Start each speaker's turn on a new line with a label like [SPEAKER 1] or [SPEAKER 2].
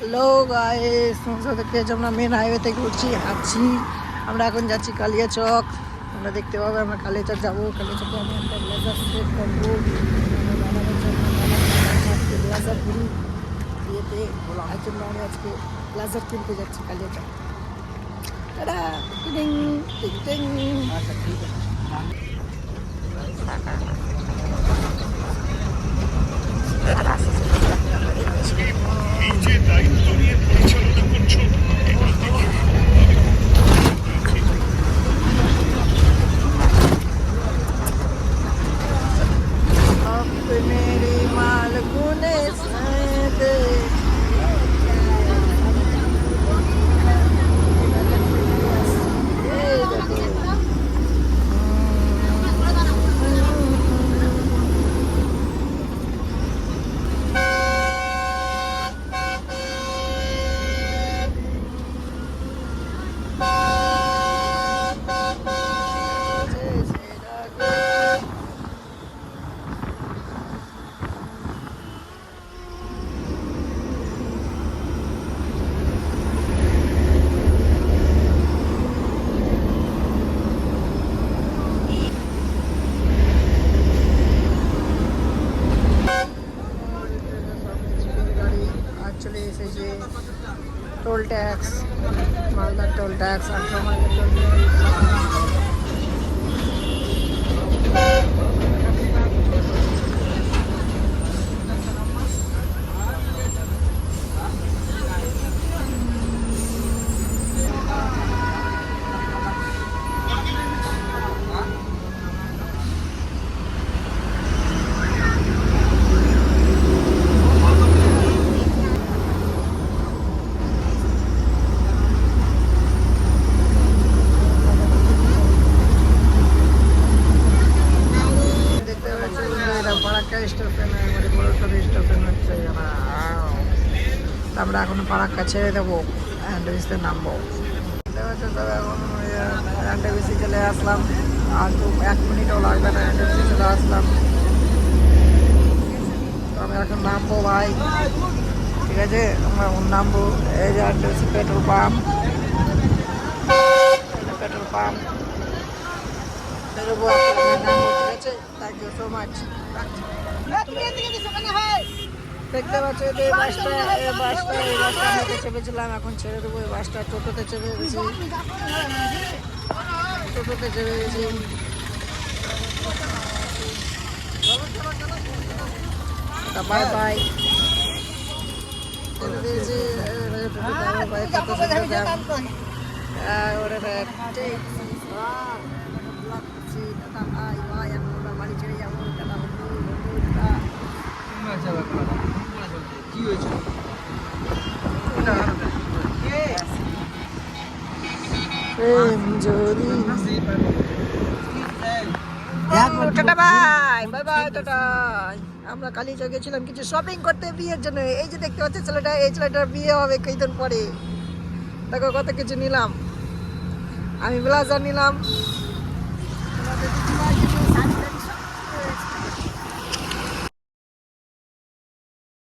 [SPEAKER 1] Hello guys, তোমাদেরকে আমরা main highway থেকে উঠছি, হাঁটছি। আমরা এখন যাচ্ছি কালিয়াচক। আমরা দেখতে পাবো আমরা কালিয়াচক যাবো। কালিয়াচকে আমি একটা ব্লেজার সেট করবো। ব্লেজার ঘুরি বিয়েতে তার জন্য আমি আজকে ব্লেজার কিনতে যাচ্ছি কালিয়াচক। টাটা টিং টিং টিং। আচ্ছা ঠিক আছে। দায়িত্ব নিয়ে পরিচালনা করছো मेरे माल गुने दे चले एसेছে টোল ট্যাক্স, মালদার টোল ট্যাক্স, 18 মাইলের টোল আমরা এখন ফারাক্কা ছেড়ে দেবো, অ্যান্ড্রিসে নামবো। এখন অ্যান্ড্রিসে চলে আসলাম, আর 1 মিনিটও লাগবে না, অ্যান্ড্রিসে চলে আসলাম। আমি এখন নামবো ভাই, ঠিক আছে? আমরা এখন নামবো। এই যে অ্যান্ড্রিসে পেট্রোল পাম্প, পেট্রোল পাম্প বেরোবো, নামবো, ঠিক আছে? Thank you so much. দেখতে পাচ্ছি এই বাসটা আমরা চেপেছিলাম, এখন ছেড়ে দেবো। এই বাসটা টোটোতে চেপে গেছি, টোটোতে চেপে গেছি। বাই বাই দিয়েছি। বাড়ি ছেড়ে যাবো। কি হয়েছে? আমরা কালিয়াচক গেছিলাম কিছু শপিং করতে বিয়ের জন্য। এই যে দেখতে পাচ্ছি ছেলেটা, এই ছেলেটার বিয়ে হবে কিছুদিন পরে। দেখো কত কিছু নিলাম। আমি ব্লেজার নিলাম,